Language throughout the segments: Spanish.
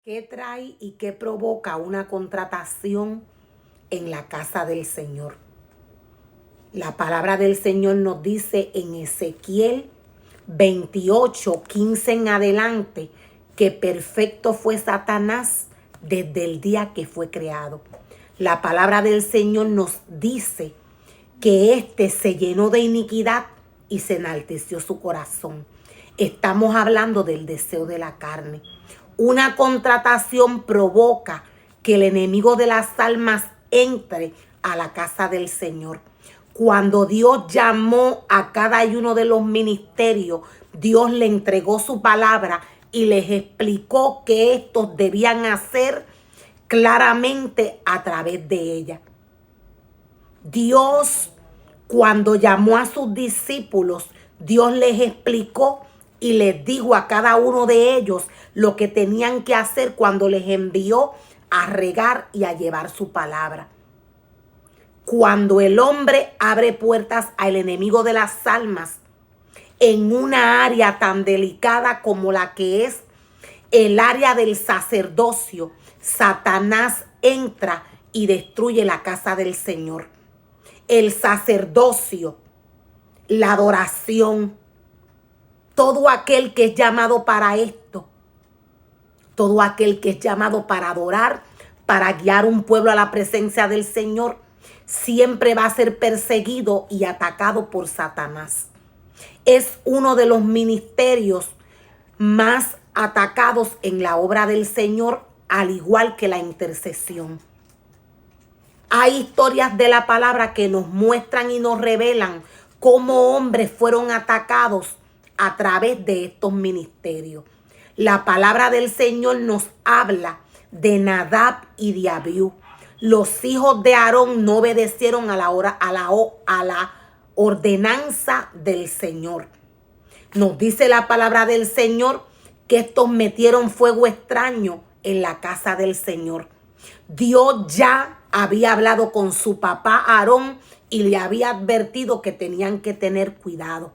¿Qué trae y qué provoca una contratación en la casa del Señor? La palabra del Señor nos dice en Ezequiel 28:15 en adelante que perfecto fue Satanás desde el día que fue creado. La palabra del Señor nos dice que éste se llenó de iniquidad y se enalteció su corazón. Estamos hablando del deseo de la carne. Una contratación provoca que el enemigo de las almas entre a la casa del Señor. Cuando Dios llamó a cada uno de los ministerios, Dios le entregó su palabra y les explicó que estos debían hacer claramente a través de ella. Dios, cuando llamó a sus discípulos, Dios les explicó y les dijo a cada uno de ellos lo que tenían que hacer cuando les envió a regar y a llevar su palabra. Cuando el hombre abre puertas al enemigo de las almas en una área tan delicada como la que es el área del sacerdocio, Satanás entra y destruye la casa del Señor. El sacerdocio, la adoración, todo aquel que es llamado para esto, todo aquel que es llamado para adorar, para guiar un pueblo a la presencia del Señor, siempre va a ser perseguido y atacado por Satanás. Es uno de los ministerios más atacados en la obra del Señor, al igual que la intercesión. Hay historias de la palabra que nos muestran y nos revelan cómo hombres fueron atacados a través de estos ministerios. La palabra del Señor nos habla de Nadab y de Abiú. Los hijos de Aarón no obedecieron a la ordenanza del Señor. Nos dice la palabra del Señor que estos metieron fuego extraño en la casa del Señor. Dios ya había hablado con su papá Aarón y le había advertido que tenían que tener cuidado.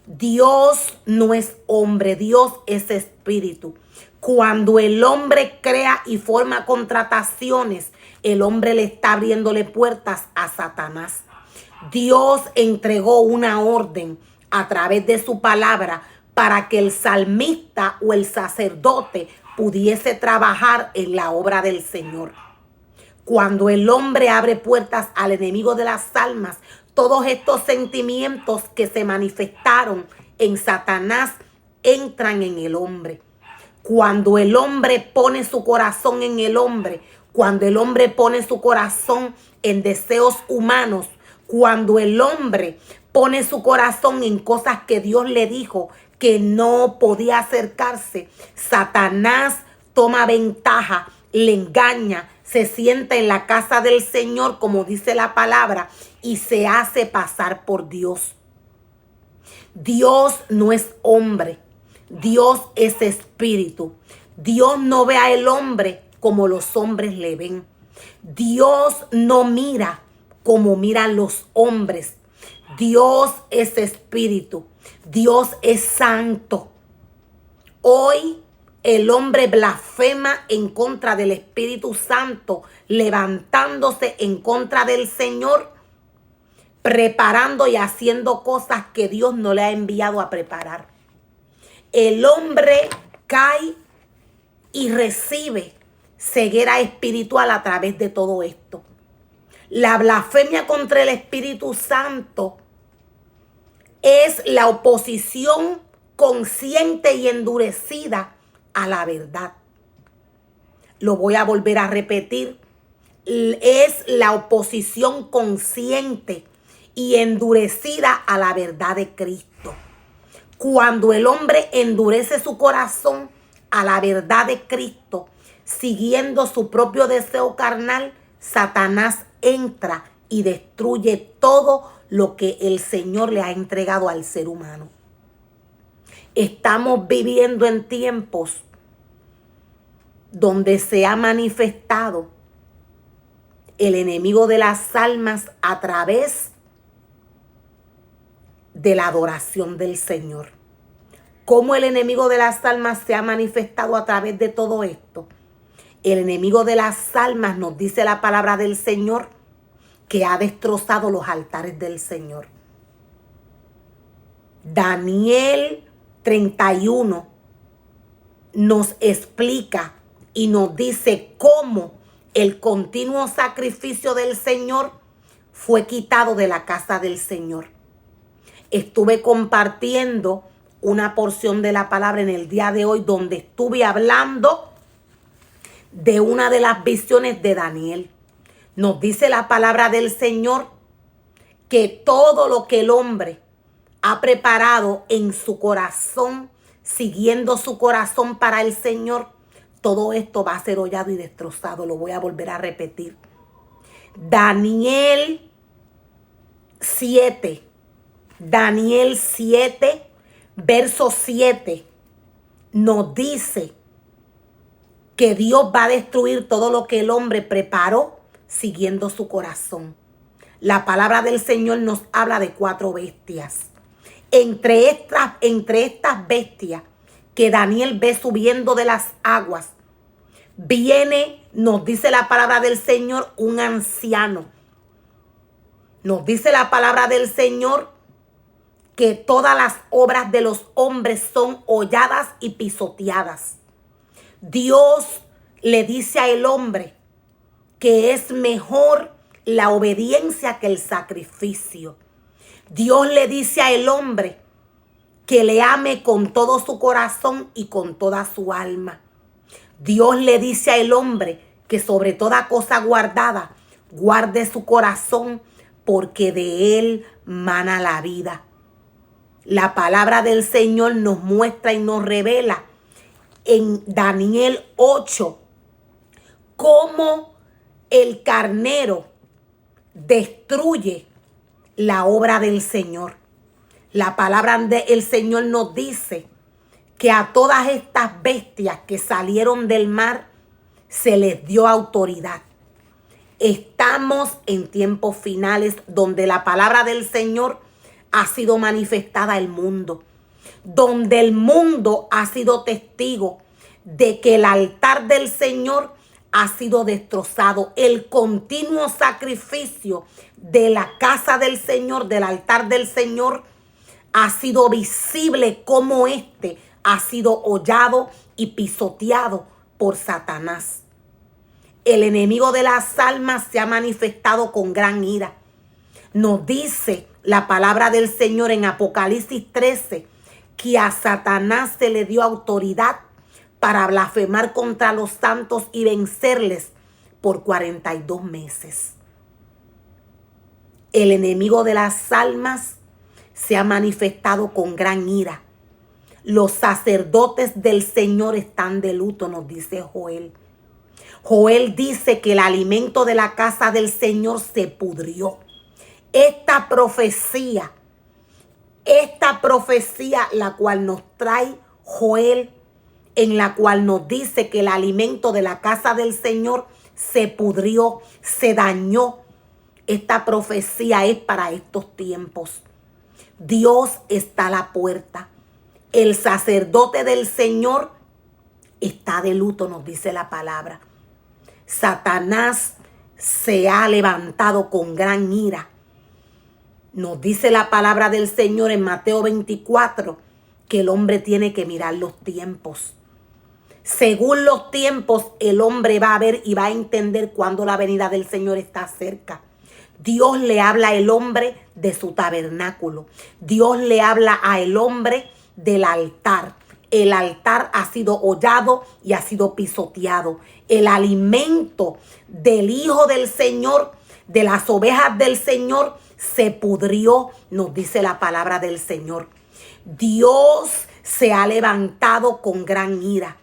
Dios no es hombre, Dios es espíritu. Cuando el hombre crea y forma contrataciones, el hombre le está abriéndole puertas a Satanás. Dios entregó una orden a través de su palabra para que el salmista o el sacerdote pudiese trabajar en la obra del Señor. Cuando el hombre abre puertas al enemigo de las almas, todos estos sentimientos que se manifestaron en Satanás entran en el hombre. Cuando el hombre pone su corazón en el hombre, cuando el hombre pone su corazón en deseos humanos, cuando el hombre pone su corazón en cosas que Dios le dijo que no podía acercarse, Satanás toma ventaja, le engaña, se sienta en la casa del Señor, como dice la palabra, y se hace pasar por Dios. Dios no es hombre, Dios es espíritu. Dios no ve al hombre como los hombres le ven. Dios no mira como miran los hombres. Dios es espíritu. Dios es santo. Hoy el hombre blasfema en contra del Espíritu Santo, levantándose en contra del Señor, preparando y haciendo cosas que Dios no le ha enviado a preparar. El hombre cae y recibe ceguera espiritual a través de todo esto. La blasfemia contra el Espíritu Santo es la oposición consciente y endurecida a la verdad. Lo voy a volver a repetir. Es la oposición consciente y endurecida a la verdad de Cristo. Cuando el hombre endurece su corazón a la verdad de Cristo, siguiendo su propio deseo carnal, Satanás entra y destruye todo lo que el Señor le ha entregado al ser humano. Estamos viviendo en tiempos donde se ha manifestado el enemigo de las almas a través de la adoración del Señor. ¿Cómo el enemigo de las almas se ha manifestado a través de todo esto? El enemigo de las almas, nos dice la palabra del Señor, que ha destrozado los altares del Señor. Daniel 31 nos explica y nos dice cómo el continuo sacrificio del Señor fue quitado de la casa del Señor. Estuve compartiendo una porción de la palabra en el día de hoy donde estuve hablando de una de las visiones de Daniel. Nos dice la palabra del Señor que todo lo que el hombre ha preparado en su corazón, siguiendo su corazón para el Señor, todo esto va a ser hollado y destrozado. Lo voy a volver a repetir. Daniel 7, verso 7, nos dice que Dios va a destruir todo lo que el hombre preparó siguiendo su corazón. La palabra del Señor nos habla de 4 bestias. Entre estas bestias que Daniel ve subiendo de las aguas, viene, nos dice la palabra del Señor, un anciano. Nos dice la palabra del Señor que todas las obras de los hombres son holladas y pisoteadas. Dios le dice al hombre que es mejor la obediencia que el sacrificio. Dios le dice al hombre que le ame con todo su corazón y con toda su alma. Dios le dice al hombre que sobre toda cosa guardada, guarde su corazón, porque de él mana la vida. La palabra del Señor nos muestra y nos revela en Daniel 8 cómo el carnero destruye la obra del Señor. La palabra del Señor nos dice que a todas estas bestias que salieron del mar se les dio autoridad. Estamos en tiempos finales donde la palabra del Señor ha sido manifestada al mundo, donde el mundo ha sido testigo de que el altar del Señor ha sido destrozado. El continuo sacrificio de la casa del Señor, del altar del Señor, ha sido visible como ha sido hollado y pisoteado por Satanás. El enemigo de las almas se ha manifestado con gran ira. Nos dice la palabra del Señor en Apocalipsis 13 que a Satanás se le dio autoridad para blasfemar contra los santos y vencerles por 42 meses. El enemigo de las almas se ha manifestado con gran ira. Los sacerdotes del Señor están de luto, nos dice Joel. Joel dice que el alimento de la casa del Señor se pudrió. Esta profecía, la cual nos trae Joel, en la cual nos dice que el alimento de la casa del Señor se pudrió, se dañó. Esta profecía es para estos tiempos. Dios está a la puerta. El sacerdote del Señor está de luto, nos dice la palabra. Satanás se ha levantado con gran ira. Nos dice la palabra del Señor en Mateo 24 que el hombre tiene que mirar los tiempos. Según los tiempos, el hombre va a ver y va a entender cuándo la venida del Señor está cerca. Dios le habla al hombre de su tabernáculo. Dios le habla al hombre del altar. El altar ha sido hollado y ha sido pisoteado. El alimento del Hijo del Señor, de las ovejas del Señor, se pudrió, nos dice la palabra del Señor. Dios se ha levantado con gran ira.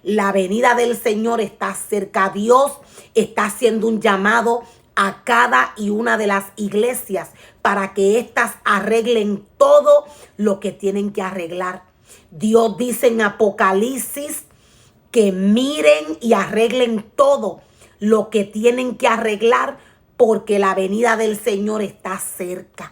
La venida del Señor está cerca. Dios está haciendo un llamado a cada y una de las iglesias para que éstas arreglen todo lo que tienen que arreglar. Dios dice en Apocalipsis que miren y arreglen todo lo que tienen que arreglar porque la venida del Señor está cerca.